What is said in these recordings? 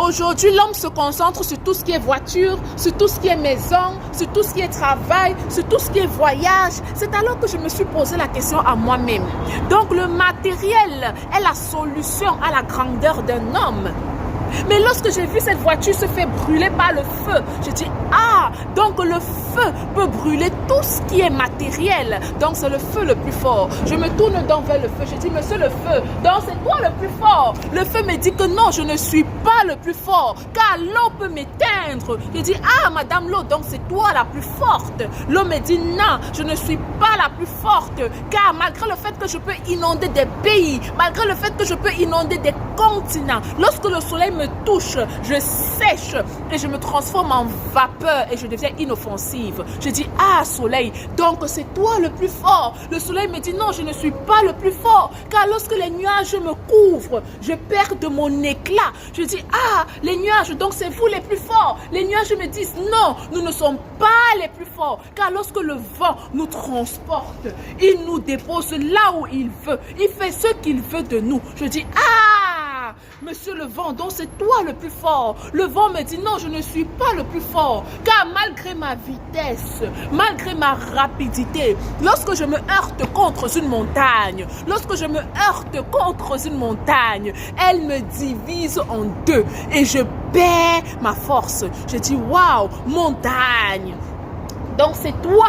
Aujourd'hui, l'homme se concentre sur tout ce qui est voiture, sur tout ce qui est maison, sur tout ce qui est travail, sur tout ce qui est voyage. C'est alors que je me suis posé la question à moi-même. Donc, le matériel est la solution à la grandeur d'un homme. Mais lorsque j'ai vu cette voiture se faire brûler par le feu, j'ai dit, ah, donc le feu peut brûler tout ce qui est matériel. Donc c'est le feu le plus fort. Je me tourne donc vers le feu. Je dis, monsieur le feu, donc c'est toi le plus fort. Le feu me dit que non, je ne suis pas le plus fort, car l'eau peut m'éteindre. Je dis, ah, madame l'eau, donc c'est toi la plus forte. L'eau me dit, non, je ne suis pas la plus forte, car malgré le fait que je peux inonder des pays, malgré le fait que je peux inonder des continents, lorsque le soleil me touche, je sèche et je me transforme en vapeur et je deviens inoffensive. Je dis, ah soleil, donc c'est toi le plus fort. Le soleil me dit, non, je ne suis pas le plus fort, car lorsque les nuages me couvrent, je perds de mon éclat. Je dis, ah, les nuages, donc c'est vous les plus forts. Les nuages me disent, non, nous ne sommes pas les plus forts, car lorsque le vent nous transporte, il nous dépose là où il veut. Il fait ce qu'il veut de nous. Je dis, ah, monsieur le vent, donc c'est toi le plus fort. Le vent me dit, non, je ne suis pas le plus fort, car malgré ma vitesse, malgré ma rapidité, lorsque je me heurte contre une montagne, lorsque je me heurte contre une montagne, elle me divise en deux et je perds ma force. Je dis, waouh, montagne, donc c'est toi,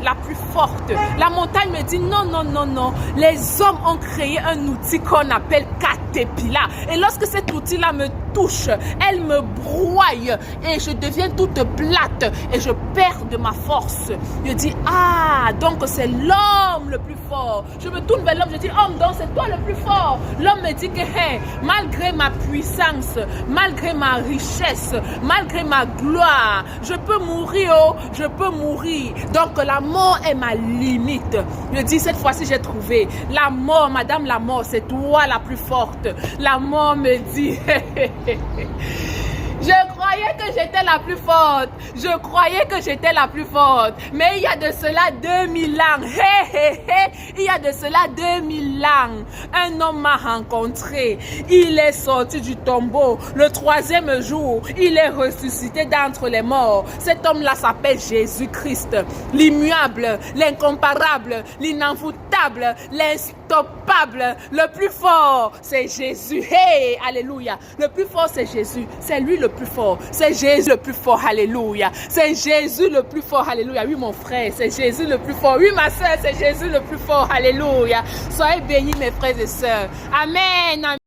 la plus forte. La montagne me dit non, non, non, non. Les hommes ont créé un outil qu'on appelle caterpillar. Et lorsque cet outil-là me touche, elle me broye et je deviens toute plate et je perds de ma force. Je dis, ah, donc c'est l'homme le plus fort. Je me tourne vers l'homme, je dis, homme, donc c'est toi le plus fort. L'homme me dit que, hey, malgré ma puissance, malgré ma richesse, malgré ma gloire, je peux mourir, oh, je peux mourir. Donc la mort est ma limite. Je dis, cette fois-ci, j'ai trouvé. La mort, madame la mort, c'est toi la plus forte. La mort me dit, je croyais que j'étais la plus forte. Je croyais que j'étais la plus forte. Mais il y a de cela 2000 ans. Il y a de cela 2000 ans. Un homme m'a rencontré. Il est sorti du tombeau. Le troisième jour, il est ressuscité d'entre les morts. Cet homme-là s'appelle Jésus-Christ. L'immuable, l'incomparable, l'inenvoûtable, l'instoppable. Le plus fort, c'est Jésus. Hey, alléluia. Le plus fort, c'est Jésus. C'est lui le plus fort. C'est Jésus le plus fort. Alléluia. C'est Jésus le plus fort. Alléluia. Oui, mon frère, c'est Jésus le plus fort. Oui, ma soeur, c'est Jésus le plus fort. Alléluia. Soyez bénis, mes frères et sœurs. Amen.